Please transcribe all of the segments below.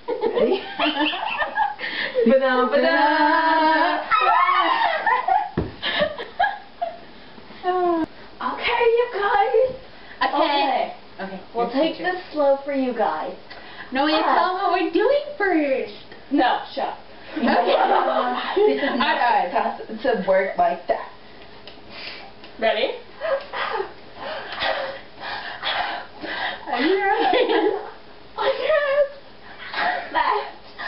Ready? Ba-da, ba-da. Okay, you guys. Okay. Okay. We'll take this slow for you guys. No, you tell them what we're doing first. No, shut up. This is not supposed to work like that. Ready? Are you ready? Yes. Left, right,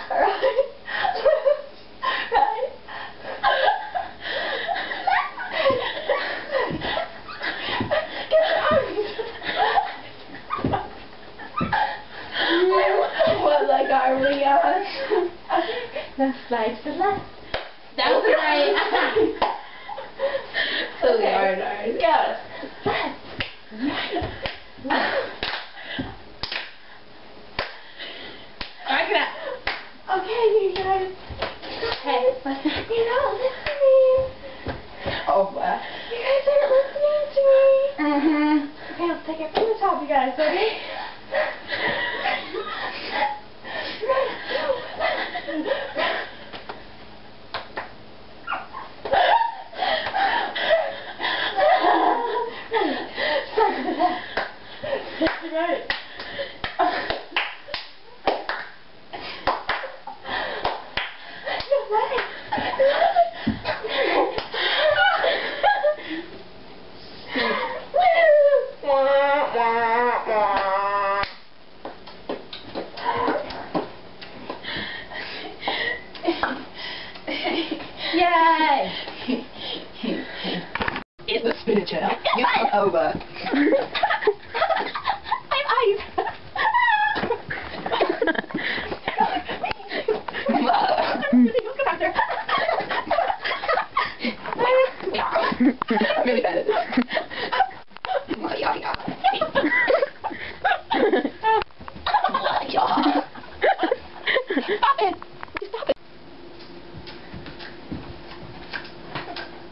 left, right. What leg are we on? Left, right, to left. That was right. So hard. Go. Left, right, left. Okay, you guys. Hey, You're not listening. Oh, wow. You guys aren't listening to me. Mm-hmm. Okay, let's take it from the top, you guys. Ready? Right. Yay! It's the spinnacher. You come over. My eyes. Really bad at this. Stop it! Stop it!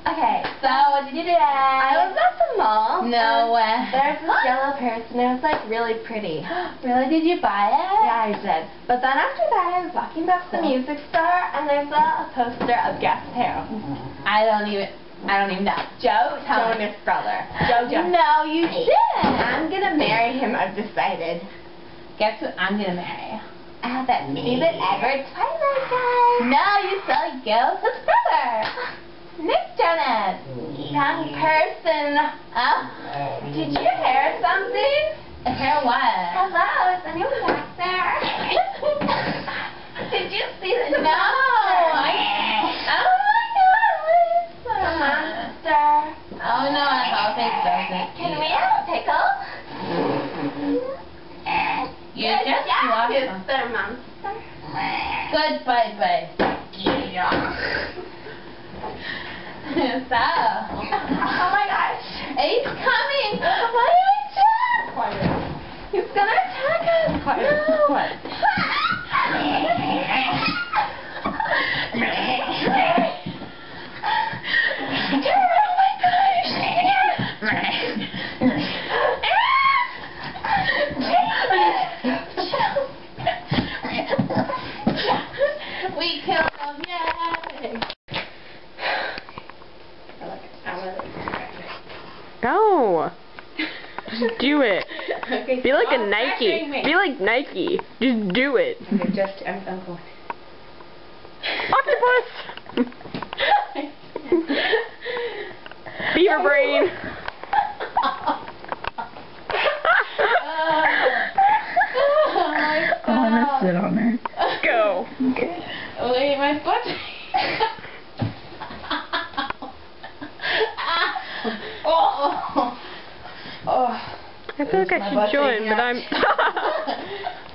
Okay, so what did you do today? I was at the mall. No way. There's this yellow purse and it was like really pretty. Really? Did you buy it? Yeah, I did. But then after that, I was walking back to the music store and there's a poster of Guess Who. I don't even know. Joe Tell me. Jonas' brother. Joe Jonas. No, you didn't. I'm gonna marry him, I've decided. Guess who I'm gonna marry? That Steven Edward Twilight guy. No, you saw Gil's brother. Nick Jonas. Young person. Oh. Did you hear something? Hear what? Hello, is anyone back there? Did you see the No. monster? Oh my God. The monster. Oh no, I hope it doesn't. Can we have a pickle? You just walked on. Mr. Monster. Goodbye, bye. So. Oh my gosh. He's coming. Why are you jump? He's gonna attack us. No. What? We killed him, yay! Go. Just do it. Okay, Be like a stop Nike. pressuring me. Be like Nike. Just do it. Okay, I'm going. Octopus. Beaver brain. I'm gonna sit on her. Go. Okay. Wait, my foot. I feel like I should join, but I'm.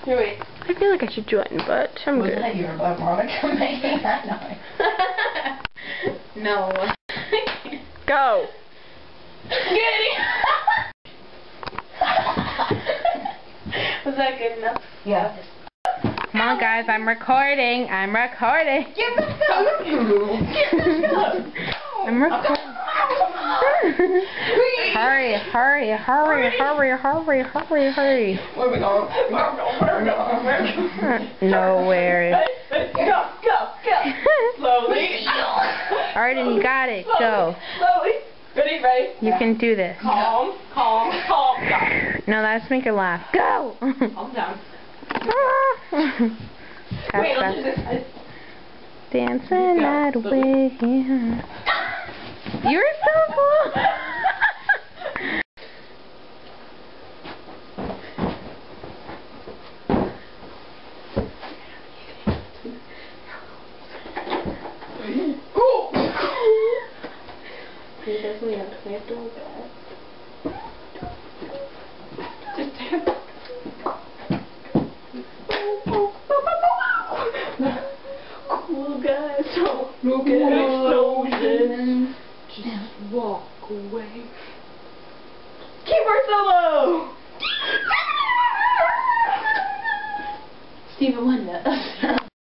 Here, wait. I feel like I should join, but I'm Was good. that your Monica making that noise? No. Go. Was that good enough? Yeah. Come on, guys. I'm recording. I'm recording. Give the phone. Give the phone. I'm recording. Hurry, hurry, hurry, hurry, hurry, hurry, hurry. Where are we going? Where are we going? Where are we going? Where are we going? Nowhere. Go, go, go. Slowly. Arden, you got it. Go. Slowly. Ready, ready. You can do this. Calm, calm, calm. No, let's make her laugh. Go! Calm down. Wait, let's do this side. Dancing that way. You're so cool. He doesn't actually have to do that. Just dance. Cool guys don't get explosions. Just walk away. Keyboard solo! Stevie Wonder.